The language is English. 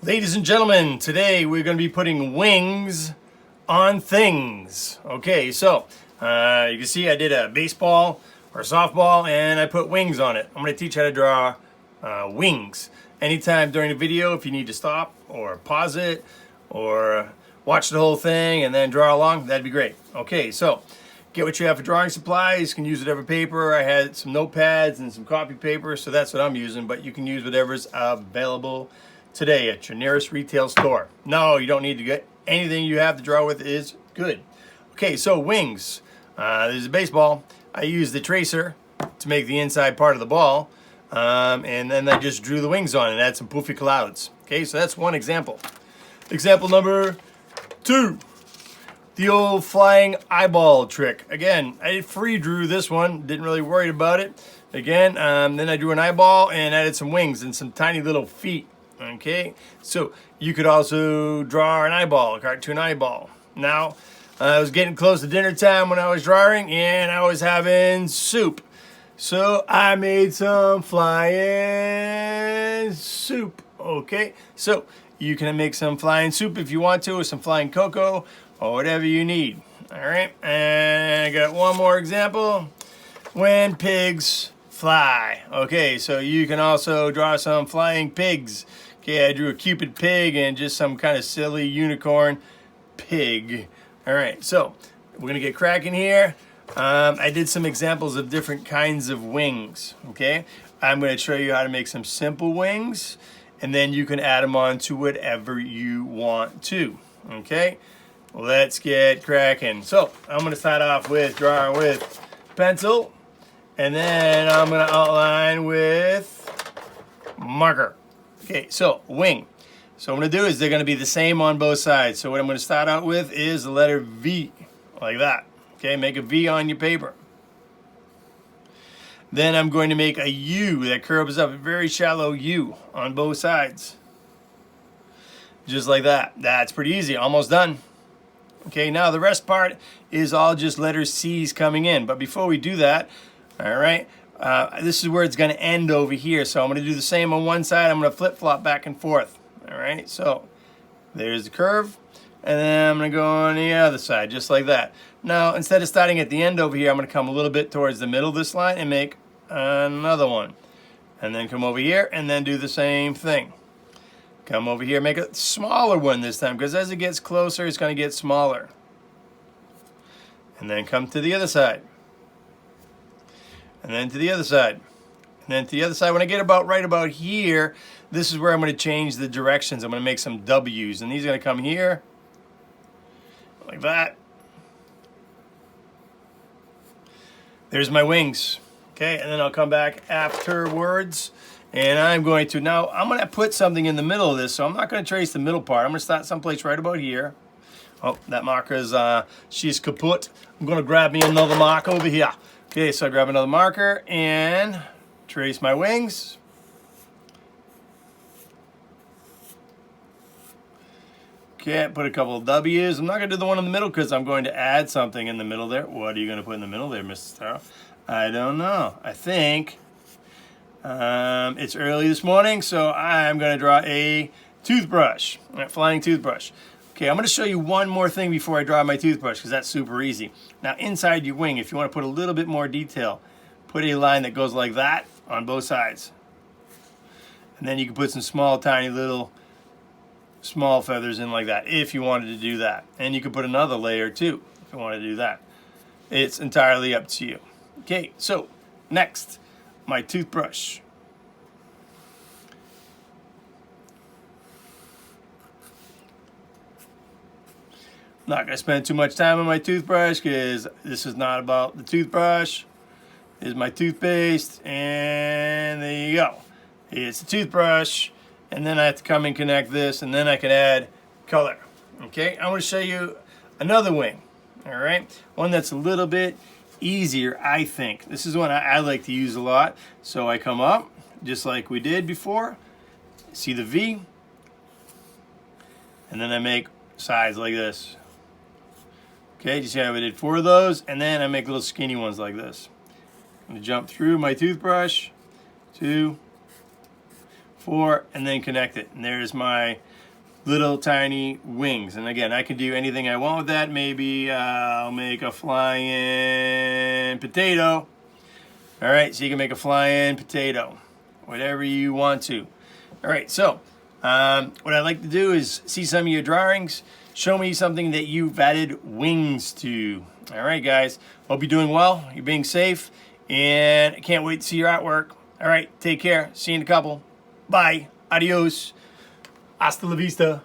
Ladies and gentlemen, today we're going to be putting wings on things. Okay, so you can see I did a baseball or a softball and I put wings on it. I'm going to teach you how to draw wings. Anytime during the video, if you need to stop or pause it or watch the whole thing and then draw along, that'd be great. Okay, so get what you have for drawing supplies. You can use whatever paper. I had some notepads and some copy paper, so that's what I'm using, but you can use whatever's available today at your nearest retail store. No, you don't need to get anything you have to draw with is good. Okay, so wings. There's a baseball. I used the tracer to make the inside part of the ball, and then I just drew the wings on and add some poofy clouds. Okay, so that's one example. Example number 2. The old flying eyeball trick. Again, I free drew this one, didn't really worry about it. Again, then I drew an eyeball and added some wings and some tiny little feet. Okay, so you could also draw an eyeball, a cartoon eyeball. Now, I was getting close to dinner time when I was drawing and I was having soup. So I made some flying soup. Okay, so you can make some flying soup if you want to, or some flying cocoa, or whatever you need. All right, and I got one more example. When pigs fly. Okay, so you can also draw some flying pigs. Okay, I drew a Cupid pig and just some kind of silly unicorn pig. All right, so we're gonna get cracking here. I did some examples of different kinds of wings. Okay, I'm gonna show you how to make some simple wings, and then you can add them on to whatever you want to. Okay, let's get cracking. So I'm gonna start off with drawing with pencil, and then I'm gonna outline with marker. Okay, so wing. So what I'm gonna do is they're gonna be the same on both sides. So what I'm gonna start out with is the letter V, like that. Okay, make a V on your paper. Then I'm going to make a U that curves up, a very shallow U on both sides. Just like that. That's pretty easy, almost done. Okay, now the rest part is all just letter C's coming in. But before we do that, all right, this is where it's going to end over here. So I'm going to do the same on one side. I'm going to flip-flop back and forth. All right, so there's the curve. And then I'm going to go on the other side, just like that. Now, instead of starting at the end over here, I'm going to come a little bit towards the middle of this line and make another one. And then come over here and then do the same thing. Come over here, make a smaller one this time, because as it gets closer, it's going to get smaller. And then come to the other side. And then to the other side. And then to the other side. When I get about right about here, this is where I'm going to change the directions. I'm going to make some W's. And these are going to come here. Like that. There's my wings. Okay, and then I'll come back afterwards. And I'm going to put something in the middle of this. So I'm not going to trace the middle part. I'm going to start someplace right about here. Oh, that marker is, she's kaput. I'm going to grab me another marker over here. Okay, so I grab another marker and trace my wings. Okay, put a couple of W's. I'm not going to do the one in the middle because I'm going to add something in the middle there. What are you going to put in the middle there, Mr. Storro? I don't know. I think it's early this morning, so I'm going to draw a toothbrush, a flying toothbrush. Okay, I'm going to show you one more thing before I draw my toothbrush because that's super easy. Now, inside your wing, if you want to put a little bit more detail, put a line that goes like that on both sides. And then you can put some small, tiny little small feathers in like that if you wanted to do that. And you could put another layer too if you want to do that. It's entirely up to you. Okay, so next, my toothbrush. Not going to spend too much time on my toothbrush because this is not about the toothbrush. This is my toothpaste, and there you go. It's a toothbrush. And then I have to come and connect this, and then I can add color. Okay, I'm going to show you another wing. All right, one that's a little bit easier, I think. This is one I like to use a lot. So I come up, just like we did before. See the V? And then I make sides like this. Okay, you see how I did 4 of those? And then I make little skinny ones like this. I'm going to jump through my toothbrush. 2, 4, and then connect it. And there's my little tiny wings. And again, I can do anything I want with that. Maybe I'll make a flying potato. All right, so you can make a flying potato, whatever you want to. All right, so what I'd like to do is see some of your drawings. Show me something that you've added wings to. All right, guys, hope you're doing well. You're being safe, and I can't wait to see your artwork. All right, take care. See you in a couple. Bye. Adios. Hasta la vista.